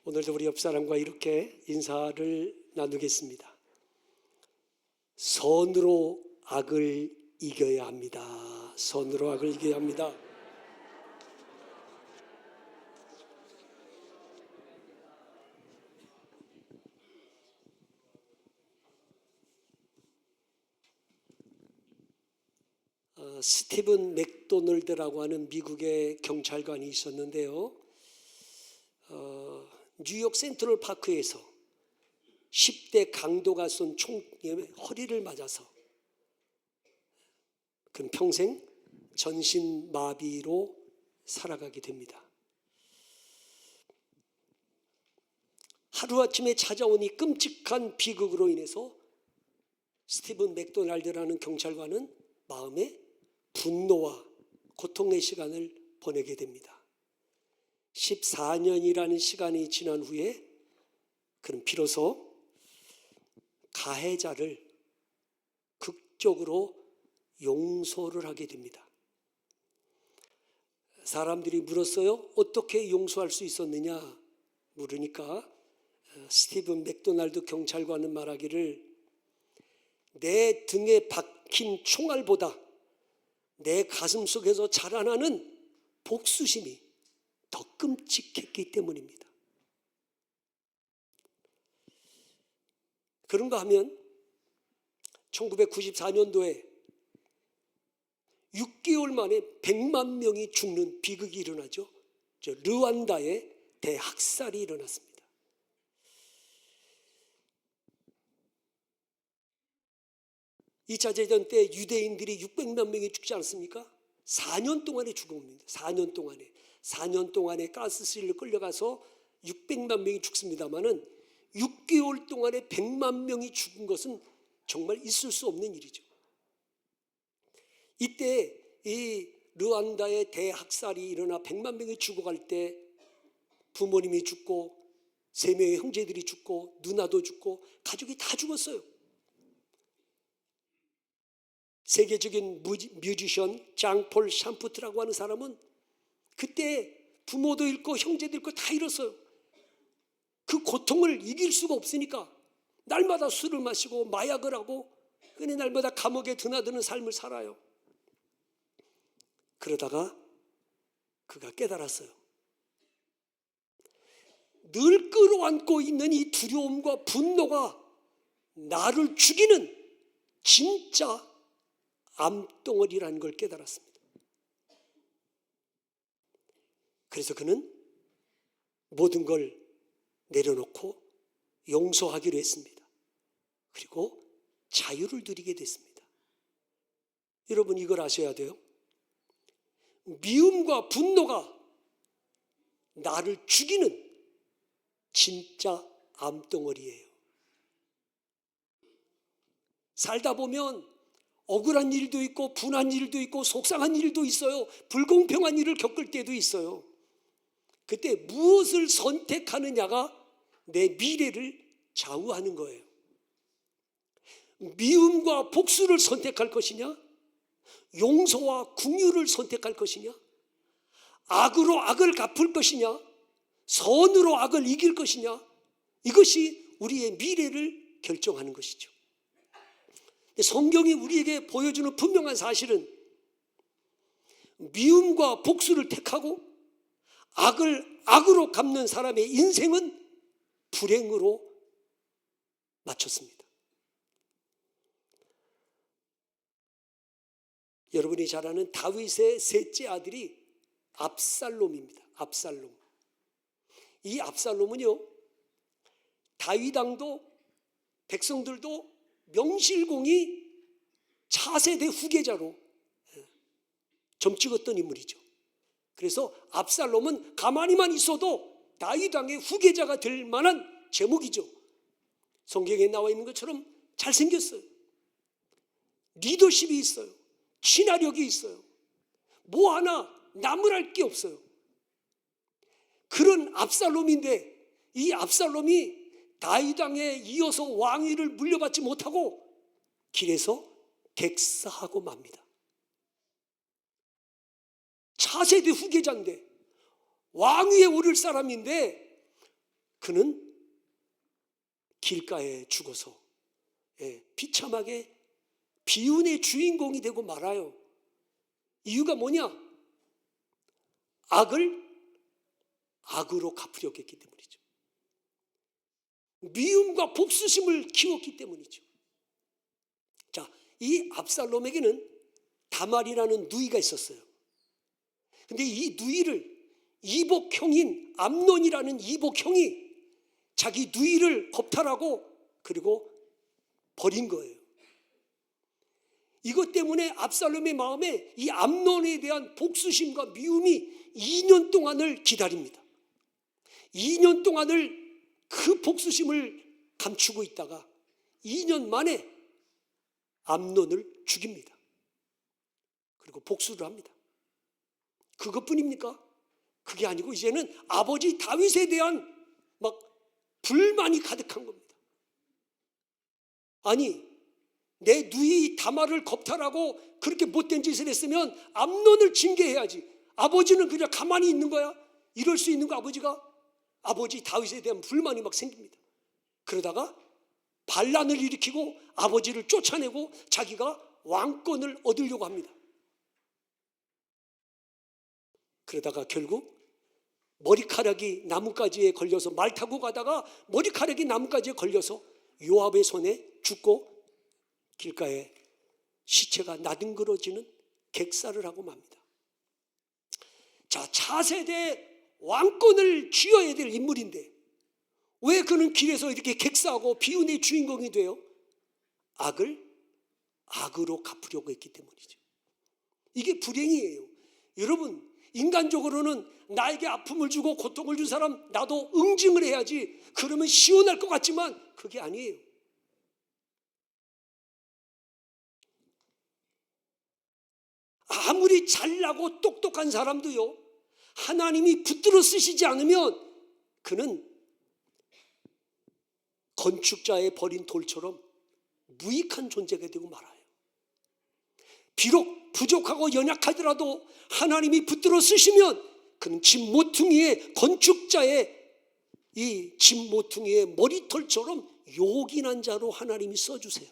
오늘도 우리 옆 사람과 이렇게 인사를 나누겠습니다. 선으로 악을 이겨야 합니다. 선으로 악을 이겨야 합니다. 스티븐 맥도널드라고 하는 미국의 경찰관이 있었는데요. 뉴욕 센트럴 파크에서 10대 강도가 쏜 총에 허리를 맞아서 그는 평생 전신마비로 살아가게 됩니다. 하루아침에 찾아온 이 끔찍한 비극으로 인해서 스티븐 맥도날드라는 경찰관은 마음에 분노와 고통의 시간을 보내게 됩니다. 14년이라는 시간이 지난 후에 그는 비로소 가해자를 극적으로 용서를 하게 됩니다. 사람들이 물었어요. 어떻게 용서할 수 있었느냐 물으니까 스티븐 맥도날드 경찰관은 말하기를, 내 등에 박힌 총알보다 내 가슴 속에서 자라나는 복수심이 더 끔찍했기 때문입니다. 그런가 하면 1994년도에 6개월 만에 100만 명이 죽는 비극이 일어나죠. 르완다의 대학살이 일어났습니다. 이 2차 대전 때 유대인들이 600만 명이 죽지 않았습니까? 4년 동안에 죽습니다. 4년 동안에 가스실로 끌려가서 600만 명이 죽습니다마는 6개월 동안에 100만 명이 죽은 것은 정말 있을 수 없는 일이죠. 이때 이 르완다의 대학살이 일어나 100만 명이 죽어갈 때 부모님이 죽고 3명의 형제들이 죽고 누나도 죽고 가족이 다 죽었어요. 세계적인 뮤지션 장폴 샴푸트라고 하는 사람은 그때 부모도 잃고 형제도 잃고 다 잃었어요. 그 고통을 이길 수가 없으니까 날마다 술을 마시고 마약을 하고 그네 날마다 감옥에 드나드는 삶을 살아요. 그러다가 그가 깨달았어요. 늘 끌어안고 있는 이 두려움과 분노가 나를 죽이는 진짜 암덩어리라는 걸 깨달았습니다. 그래서 그는 모든 걸 내려놓고 용서하기로 했습니다. 그리고 자유를 누리게 됐습니다. 여러분, 이걸 아셔야 돼요. 미움과 분노가 나를 죽이는 진짜 암덩어리예요. 살다 보면 억울한 일도 있고 분한 일도 있고 속상한 일도 있어요. 불공평한 일을 겪을 때도 있어요. 그때 무엇을 선택하느냐가 내 미래를 좌우하는 거예요. 미움과 복수를 선택할 것이냐, 용서와 긍휼을 선택할 것이냐, 악으로 악을 갚을 것이냐, 선으로 악을 이길 것이냐, 이것이 우리의 미래를 결정하는 것이죠. 성경이 우리에게 보여주는 분명한 사실은 미움과 복수를 택하고 악을 악으로 갚는 사람의 인생은 불행으로 마쳤습니다. 여러분이 잘 아는 다윗의 셋째 아들이 압살롬입니다. 압살롬. 이 압살롬은요, 다윗 왕도 백성들도 명실공히 차세대 후계자로 점 찍었던 인물이죠. 그래서 압살롬은 가만히만 있어도 다윗 왕의 후계자가 될 만한 제목이죠. 성경에 나와 있는 것처럼 잘생겼어요. 리더십이 있어요. 친화력이 있어요. 뭐 하나 나무랄 게 없어요. 그런 압살롬인데 이 압살롬이 다윗 왕에 이어서 왕위를 물려받지 못하고 길에서 객사하고 맙니다. 차세대 후계자인데 왕위에 오를 사람인데 그는 길가에 죽어서 비참하게 비운의 주인공이 되고 말아요. 이유가 뭐냐? 악을 악으로 갚으려고 했기 때문이죠. 미움과 복수심을 키웠기 때문이죠. 자, 이 압살롬에게는 다말이라는 누이가 있었어요. 근데 이 누이를 이복형인 암논이라는 이복형이 자기 누이를 겁탈하고 그리고 버린 거예요. 이것 때문에 압살롬의 마음에 이 암논에 대한 복수심과 미움이 2년 동안을 기다립니다. 2년 동안을 그 복수심을 감추고 있다가 2년 만에 암논을 죽입니다. 그리고 복수를 합니다. 그것뿐입니까? 그게 아니고 이제는 아버지 다윗에 대한 막 불만이 가득한 겁니다. 아니, 내 누이 다말을 겁탈하고 그렇게 못된 짓을 했으면 암논을 징계해야지. 아버지는 그냥 가만히 있는 거야? 이럴 수 있는 거 아버지가? 아버지 다윗에 대한 불만이 막 생깁니다. 그러다가 반란을 일으키고 아버지를 쫓아내고 자기가 왕권을 얻으려고 합니다. 그러다가 결국 머리카락이 나뭇가지에 걸려서 말 타고 가다가 머리카락이 나뭇가지에 걸려서 요압의 손에 죽고 길가에 시체가 나뒹굴어지는 객사를 하고 맙니다. 자, 차세대 왕권을 쥐어야 될 인물인데 왜 그는 길에서 이렇게 객사하고 비운의 주인공이 돼요? 악을 악으로 갚으려고 했기 때문이죠. 이게 불행이에요. 여러분, 인간적으로는 나에게 아픔을 주고 고통을 준 사람 나도 응징을 해야지, 그러면 시원할 것 같지만 그게 아니에요. 아무리 잘나고 똑똑한 사람도요, 하나님이 붙들어 쓰시지 않으면 그는 건축자의 버린 돌처럼 무익한 존재가 되고 말아요. 비록 부족하고 연약하더라도 하나님이 붙들어 쓰시면 그는 집 모퉁이의 건축자의 이 집 모퉁이의 머리털처럼 요긴한 자로 하나님이 써주세요.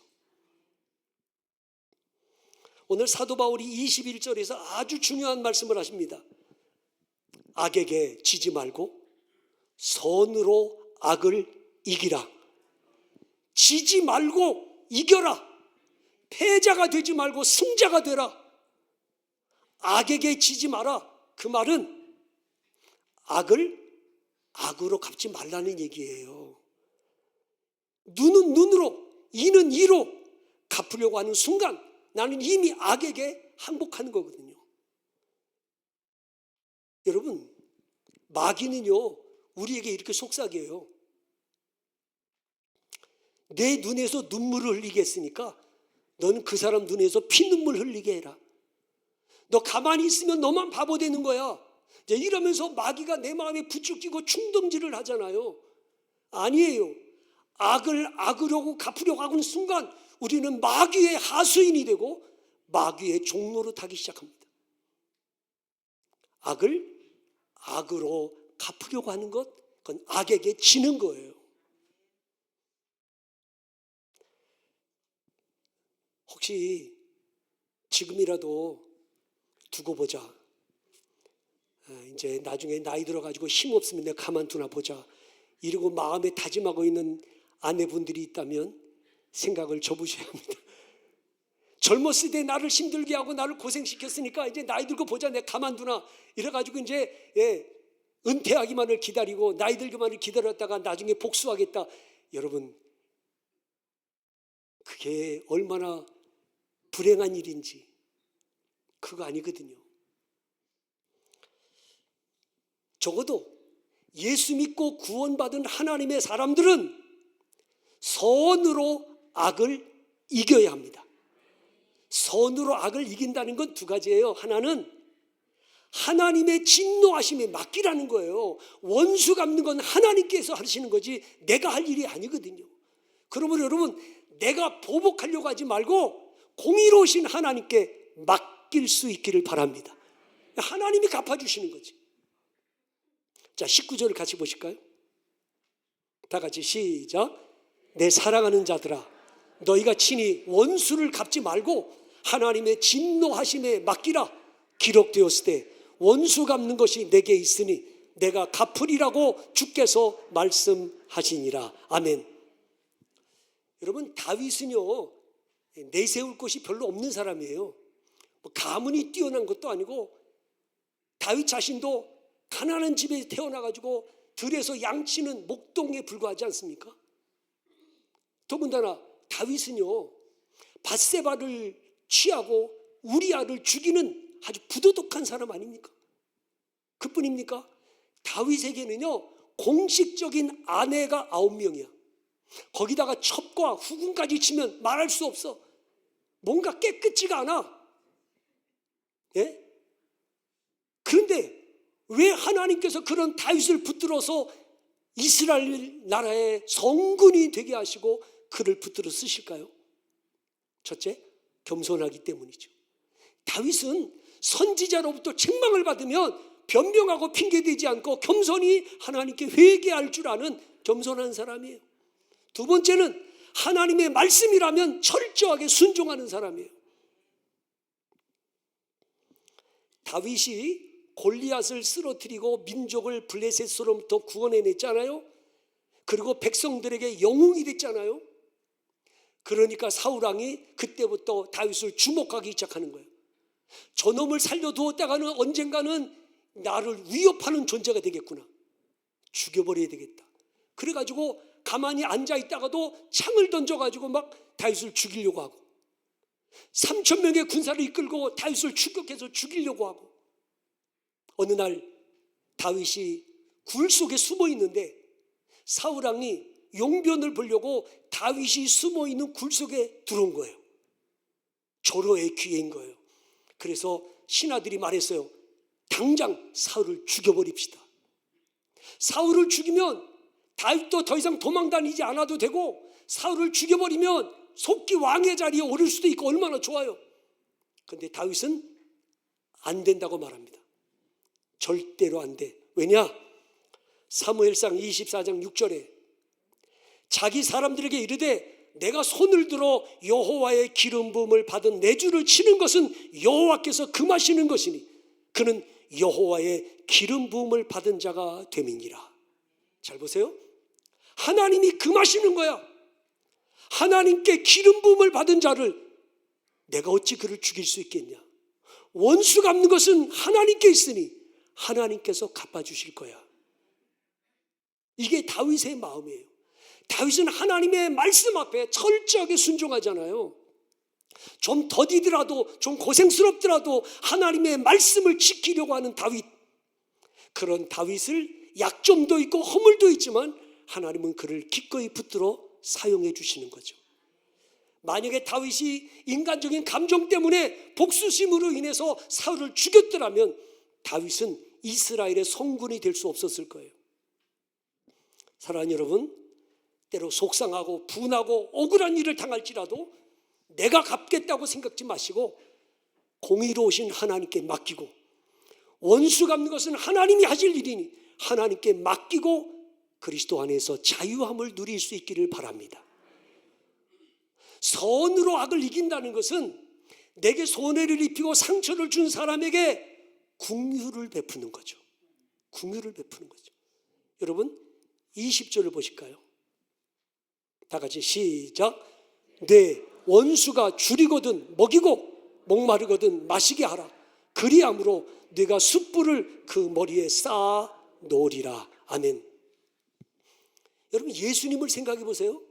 오늘 사도 바울이 21절에서 아주 중요한 말씀을 하십니다. 악에게 지지 말고 선으로 악을 이기라. 지지 말고 이겨라. 패자가 되지 말고 승자가 되라. 악에게 지지 마라. 그 말은 악을 악으로 갚지 말라는 얘기예요. 눈은 눈으로, 이는 이로 갚으려고 하는 순간 나는 이미 악에게 항복하는 거거든요. 여러분, 마귀는요, 우리에게 이렇게 속삭여요. 내 눈에서 눈물을 흘리게 했으니까 너는 그 사람 눈에서 피눈물 흘리게 해라. 너 가만히 있으면 너만 바보 되는 거야. 이제 이러면서 마귀가 내 마음에 부추기고 충동질을 하잖아요. 아니에요. 악을 악으로 갚으려고 하는 순간 우리는 마귀의 하수인이 되고 마귀의 종로로 타기 시작합니다. 악을 악으로 갚으려고 하는 것, 그건 악에게 지는 거예요. 혹시 지금이라도 두고 보자. 이제 나중에 나이 들어가지고 힘 없으면 내가 가만두나 보자. 이러고 마음에 다짐하고 있는 아내분들이 있다면 생각을 접으셔야 합니다. 젊었을 때 나를 힘들게 하고 나를 고생시켰으니까 이제 나이 들고 보자, 내가 가만두나 이래가지고 이제 은퇴하기만을 기다리고 나이 들기만을 기다렸다가 나중에 복수하겠다. 여러분, 그게 얼마나 불행한 일인지 그거 아니거든요. 적어도 예수 믿고 구원받은 하나님의 사람들은 선으로 악을 이겨야 합니다. 선으로 악을 이긴다는 건 두 가지예요. 하나는 하나님의 진노하심에 맡기라는 거예요. 원수 갚는 건 하나님께서 하시는 거지 내가 할 일이 아니거든요. 그러면 여러분, 내가 보복하려고 하지 말고 공의로우신 하나님께 맡길 수 있기를 바랍니다. 하나님이 갚아주시는 거지. 자, 19절을 같이 보실까요? 다 같이 시작. 내 사랑하는 자들아, 너희가 친히 원수를 갚지 말고 하나님의 진노하심에 맡기라. 기록되었을 때 원수 갚는 것이 내게 있으니 내가 갚으리라고 주께서 말씀하시니라. 아멘. 여러분, 다윗은요 내세울 것이 별로 없는 사람이에요. 가문이 뛰어난 것도 아니고, 다윗 자신도 가난한 집에 태어나가지고 들에서 양치는 목동에 불과하지 않습니까? 더군다나 다윗은요 밧세바를 취하고 우리아를 죽이는 아주 부도덕한 사람 아닙니까? 그뿐입니까? 다윗에게는요 공식적인 아내가 9명이야. 거기다가 첩과 후궁까지 치면 말할 수 없어. 뭔가 깨끗지가 않아. 예? 그런데 왜 하나님께서 그런 다윗을 붙들어서 이스라엘 나라의 성군이 되게 하시고 그를 붙들어 쓰실까요? 첫째, 겸손하기 때문이죠. 다윗은 선지자로부터 책망을 받으면 변명하고 핑계대지 않고 겸손히 하나님께 회개할 줄 아는 겸손한 사람이에요. 두 번째는 하나님의 말씀이라면 철저하게 순종하는 사람이에요. 다윗이 골리앗을 쓰러뜨리고 민족을 블레셋으로부터 구원해냈잖아요. 그리고 백성들에게 영웅이 됐잖아요. 그러니까 사울왕이 그때부터 다윗을 주목하기 시작하는 거예요. 저놈을 살려두었다가는 언젠가는 나를 위협하는 존재가 되겠구나. 죽여버려야 되겠다. 그래가지고 가만히 앉아있다가도 창을 던져가지고 막 다윗을 죽이려고 하고, 3,000명의 군사를 이끌고 다윗을 추격해서 죽이려고 하고, 어느 날 다윗이 굴 속에 숨어 있는데 사울왕이 용변을 보려고 다윗이 숨어 있는 굴 속에 들어온 거예요. 절호의 기회인 거예요. 그래서 신하들이 말했어요. 당장 사울을 죽여버립시다. 사울을 죽이면 다윗도 더 이상 도망 다니지 않아도 되고, 사울을 죽여버리면 속기 왕의 자리에 오를 수도 있고 얼마나 좋아요. 그런데 다윗은 안 된다고 말합니다. 절대로 안 돼. 왜냐? 사무엘상 24장 6절에 자기 사람들에게 이르되 내가 손을 들어 여호와의 기름 부음을 받은 내 주를 치는 것은 여호와께서 금하시는 것이니 그는 여호와의 기름 부음을 받은 자가 됨이니라. 잘 보세요. 하나님이 금하시는 거야. 하나님께 기름 부음을 받은 자를 내가 어찌 그를 죽일 수 있겠냐. 원수 갚는 것은 하나님께 있으니 하나님께서 갚아주실 거야. 이게 다윗의 마음이에요. 다윗은 하나님의 말씀 앞에 철저하게 순종하잖아요. 좀 더디더라도, 좀 고생스럽더라도 하나님의 말씀을 지키려고 하는 다윗. 그런 다윗을 약점도 있고 허물도 있지만 하나님은 그를 기꺼이 붙들어 사용해 주시는 거죠. 만약에 다윗이 인간적인 감정 때문에 복수심으로 인해서 사울을 죽였더라면 다윗은 이스라엘의 성군이 될 수 없었을 거예요. 사랑하는 여러분, 때로 속상하고 분하고 억울한 일을 당할지라도 내가 갚겠다고 생각지 마시고 공의로우신 하나님께 맡기고, 원수 갚는 것은 하나님이 하실 일이니 하나님께 맡기고 그리스도 안에서 자유함을 누릴 수 있기를 바랍니다. 선으로 악을 이긴다는 것은 내게 손해를 입히고 상처를 준 사람에게 긍휼을 베푸는 거죠. 긍휼을 베푸는 거죠. 여러분 20절을 보실까요? 다 같이 시작. 내 원수가 줄이거든 먹이고 목마르거든 마시게 하라. 그리함으로 네가 숯불을 그 머리에 쌓아 놓으리라. 아멘. 여러분 예수님을 생각해 보세요.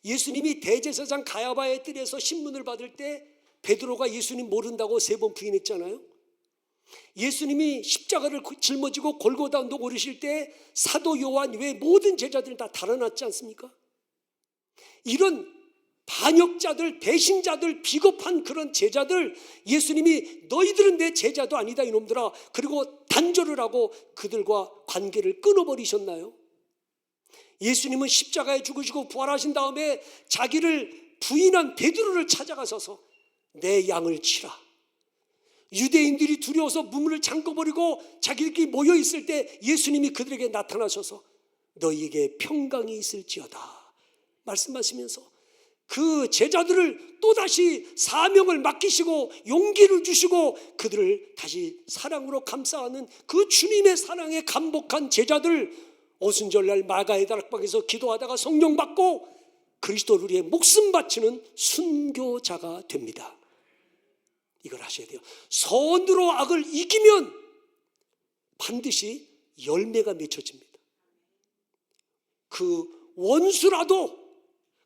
예수님이 대제사장 가야바의 뜰에서 신문을 받을 때 베드로가 예수님 모른다고 3번 부인했잖아요. 예수님이 십자가를 짊어지고 골고다 언덕 오르실 때 사도 요한 외 모든 제자들은 다 달아났지 않습니까? 이런 반역자들, 배신자들, 비겁한 그런 제자들, 예수님이 너희들은 내 제자도 아니다 이놈들아, 그리고 단절을 하고 그들과 관계를 끊어버리셨나요? 예수님은 십자가에 죽으시고 부활하신 다음에 자기를 부인한 베드로를 찾아가셔서 내 양을 치라. 유대인들이 두려워서 문을 잠궈버리고 자기들끼리 모여있을 때 예수님이 그들에게 나타나셔서 너희에게 평강이 있을지어다 말씀하시면서 그 제자들을 또다시 사명을 맡기시고 용기를 주시고 그들을 다시 사랑으로 감싸는 그 주님의 사랑에 감복한 제자들, 오순절날 마가의 다락방에서 기도하다가 성령 받고 그리스도를 위해 목숨 바치는 순교자가 됩니다. 이걸 하셔야 돼요. 선으로 악을 이기면 반드시 열매가 맺혀집니다. 그 원수라도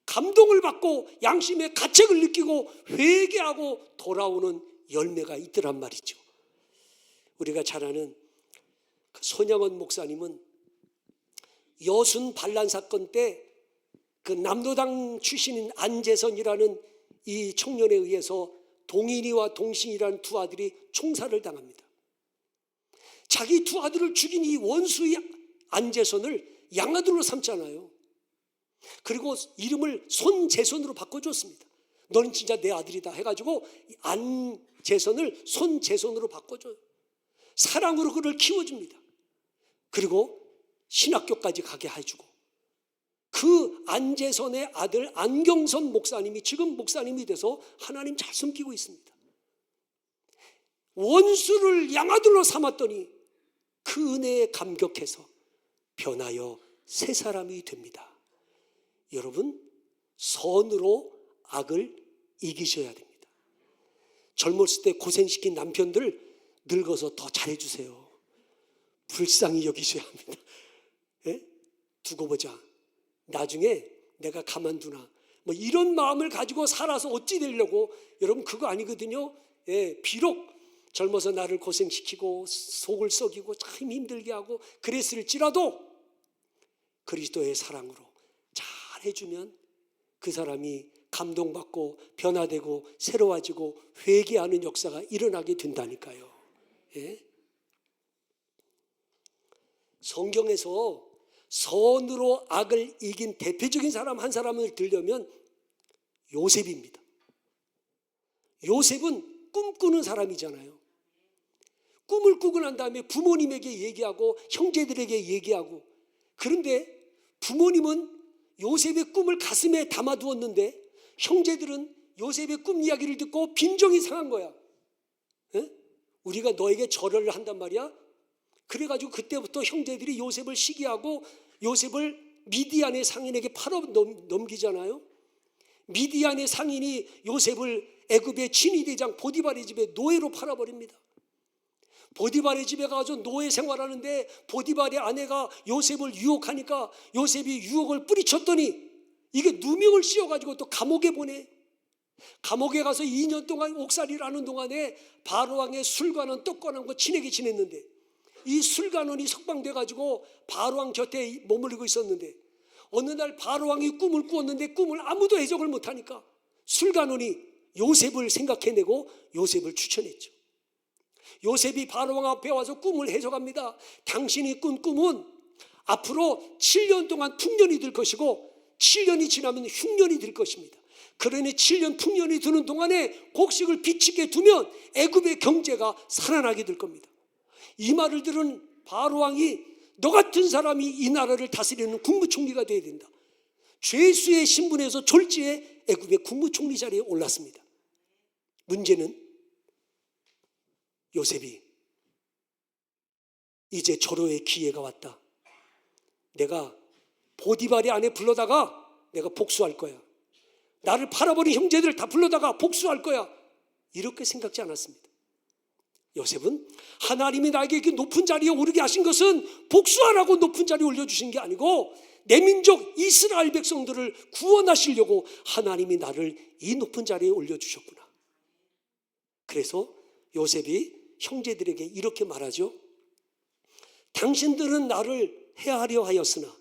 감동을 받고 양심의 가책을 느끼고 회개하고 돌아오는 열매가 있더란 말이죠. 우리가 잘 아는 그 손양원 목사님은 여순 반란 사건 때 그 남로당 출신인 안재선이라는 이 청년에 의해서 동인이와 동신이라는 두 아들이 총살을 당합니다. 자기 두 아들을 죽인 이 원수의 안재선을 양아들로 삼잖아요. 그리고 이름을 손재선으로 바꿔줬습니다. 너는 진짜 내 아들이다 해가지고 안재선을 손재선으로 바꿔줘요. 사랑으로 그를 키워줍니다. 그리고 신학교까지 가게 해주고 그 안재선의 아들 안경선 목사님이 지금 목사님이 돼서 하나님 잘 숨기고 있습니다. 원수를 양아들로 삼았더니 그 은혜에 감격해서 변하여 새 사람이 됩니다. 여러분, 선으로 악을 이기셔야 됩니다. 젊었을 때 고생시킨 남편들 늙어서 더 잘해주세요. 불쌍히 여기셔야 합니다. 예? 두고 보자. 나중에 내가 가만두나 뭐 이런 마음을 가지고 살아서 어찌 되려고. 여러분, 그거 아니거든요. 예, 비록 젊어서 나를 고생시키고 속을 썩이고 참 힘들게 하고 그랬을지라도 그리스도의 사랑으로 잘 해주면 그 사람이 감동받고 변화되고 새로워지고 회개하는 역사가 일어나게 된다니까요. 예? 성경에서 선으로 악을 이긴 대표적인 사람 한 사람을 들려면 요셉입니다. 요셉은 꿈꾸는 사람이잖아요. 꿈을 꾸고 난 다음에 부모님에게 얘기하고 형제들에게 얘기하고, 그런데 부모님은 요셉의 꿈을 가슴에 담아두었는데 형제들은 요셉의 꿈 이야기를 듣고 빈정이 상한 거야. 에? 우리가 너에게 절을 한단 말이야. 그래가지고 그때부터 형제들이 요셉을 시기하고 요셉을 미디안의 상인에게 팔아 넘기잖아요. 미디안의 상인이 요셉을 애굽의 친위대장 보디발의 집에 노예로 팔아버립니다. 보디발의 집에 가서 노예 생활하는데 보디발의 아내가 요셉을 유혹하니까 요셉이 유혹을 뿌리쳤더니 이게 누명을 씌워가지고 또 감옥에 보내. 감옥에 가서 2년 동안 옥살이를 하는 동안에 바로왕의 술관원 떡관원과 친하게 지냈는데 이 술관원이 석방돼가지고 바로왕 곁에 머무르고 있었는데 어느 날 바로왕이 꿈을 꾸었는데 꿈을 아무도 해석을 못하니까 술관원이 요셉을 생각해내고 요셉을 추천했죠. 요셉이 바로왕 앞에 와서 꿈을 해석합니다. 당신이 꾼 꿈은 앞으로 7년 동안 풍년이 될 것이고 7년이 지나면 흉년이 될 것입니다. 그러니 7년 풍년이 드는 동안에 곡식을 비치게 두면 애굽의 경제가 살아나게 될 겁니다. 이 말을 들은 바로왕이 너 같은 사람이 이 나라를 다스리는 국무총리가 되어야 된다. 죄수의 신분에서 졸지에 애굽의 국무총리 자리에 올랐습니다. 문제는 요셉이 이제 절호의 기회가 왔다. 내가 보디발의 아내 불러다가 내가 복수할 거야. 나를 팔아버린 형제들 다 불러다가 복수할 거야. 이렇게 생각지 않았습니다. 요셉은 하나님이 나에게 이렇게 높은 자리에 오르게 하신 것은 복수하라고 높은 자리에 올려주신 게 아니고 내 민족 이스라엘 백성들을 구원하시려고 하나님이 나를 이 높은 자리에 올려주셨구나. 그래서 요셉이 형제들에게 이렇게 말하죠. 당신들은 나를 해하려 하였으나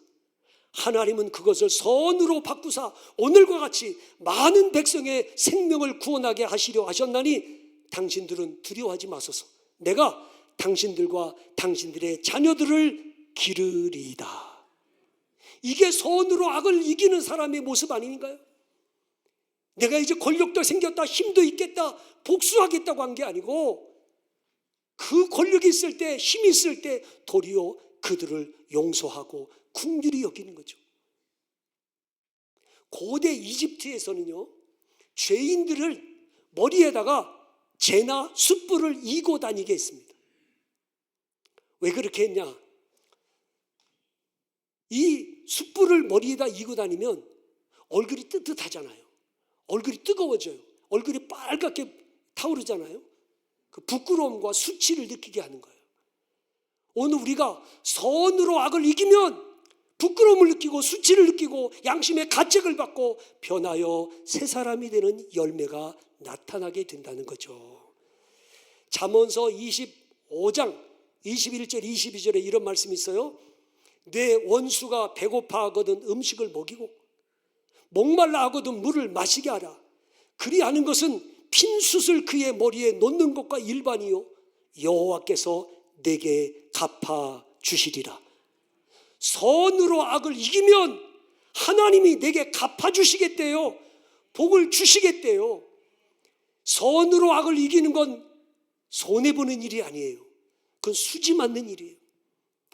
하나님은 그것을 선으로 바꾸사 오늘과 같이 많은 백성의 생명을 구원하게 하시려 하셨나니 당신들은 두려워하지 마소서. 내가 당신들과 당신들의 자녀들을 기르리이다. 이게 선으로 악을 이기는 사람의 모습 아닌가요? 내가 이제 권력도 생겼다, 힘도 있겠다, 복수하겠다고 한 게 아니고 그 권력이 있을 때, 힘이 있을 때 도리어 그들을 용서하고 긍휼히 여기는 거죠. 고대 이집트에서는요, 죄인들을 머리에다가 재나 숯불을 이고 다니게 했습니다. 왜 그렇게 했냐? 이 숯불을 머리에다 이고 다니면 얼굴이 뜨뜻하잖아요. 얼굴이 뜨거워져요. 얼굴이 빨갛게 타오르잖아요. 그 부끄러움과 수치를 느끼게 하는 거예요. 오늘 우리가 선으로 악을 이기면 부끄러움을 느끼고 수치를 느끼고 양심의 가책을 받고 변하여 새 사람이 되는 열매가 나타나게 된다는 거죠. 잠언서 25장 21절 22절에 이런 말씀이 있어요. 내 원수가 배고파 하거든 음식을 먹이고 목말라 하거든 물을 마시게 하라. 그리하는 것은 핀 숯을 그의 머리에 놓는 것과 일반이요 여호와께서 내게 갚아 주시리라. 선으로 악을 이기면 하나님이 내게 갚아주시겠대요. 복을 주시겠대요. 선으로 악을 이기는 건 손해보는 일이 아니에요. 그건 수지 맞는 일이에요.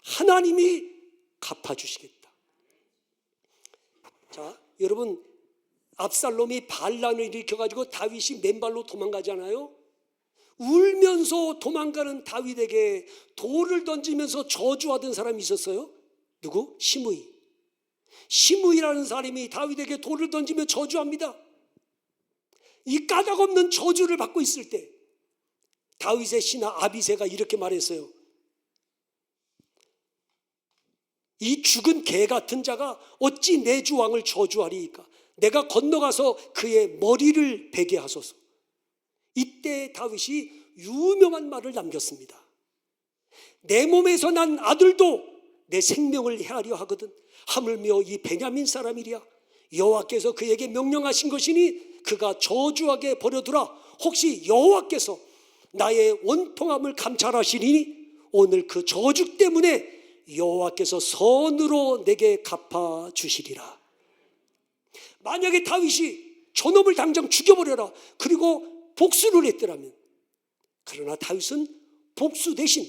하나님이 갚아주시겠다. 자, 여러분, 압살롬이 반란을 일으켜가지고 다윗이 맨발로 도망가잖아요. 울면서 도망가는 다윗에게 돌을 던지면서 저주하던 사람이 있었어요. 누구? 시므이. 시므이라는 사람이 다윗에게 돌을 던지며 저주합니다. 이 까닭없는 저주를 받고 있을 때 다윗의 신하 아비새가 이렇게 말했어요. 이 죽은 개 같은 자가 어찌 내 주 왕을 저주하리이까? 내가 건너가서 그의 머리를 베게 하소서. 이때 다윗이 유명한 말을 남겼습니다. 내 몸에서 난 아들도 내 생명을 해하려 하거든 하물며 이 베냐민 사람이랴. 여호와께서 그에게 명령하신 것이니 그가 저주하게 버려두라. 혹시 여호와께서 나의 원통함을 감찰하시니 오늘 그 저주 때문에 여호와께서 선으로 내게 갚아 주시리라. 만약에 다윗이 저놈을 당장 죽여버려라 그리고 복수를 했더라면, 그러나 다윗은 복수 대신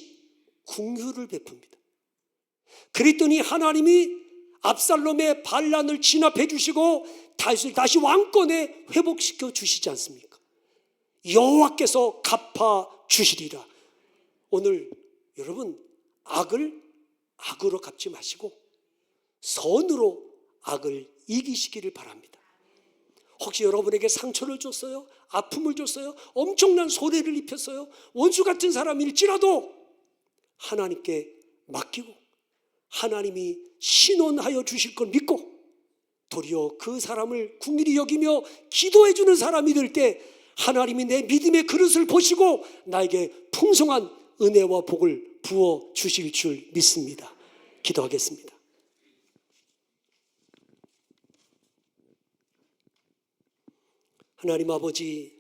긍휼을 베풉니다. 그랬더니 하나님이 압살롬의 반란을 진압해 주시고 다윗을 다시 왕권에 회복시켜 주시지 않습니까? 여호와께서 갚아 주시리라. 오늘 여러분, 악을 악으로 갚지 마시고 선으로 악을 이기시기를 바랍니다. 혹시 여러분에게 상처를 줬어요? 아픔을 줬어요? 엄청난 손해를 입혔어요? 원수 같은 사람일지라도 하나님께 맡기고 하나님이 신원하여 주실 걸 믿고 도리어 그 사람을 긍휼히 여기며 기도해 주는 사람이 될 때 하나님이 내 믿음의 그릇을 보시고 나에게 풍성한 은혜와 복을 부어 주실 줄 믿습니다. 기도하겠습니다. 하나님 아버지,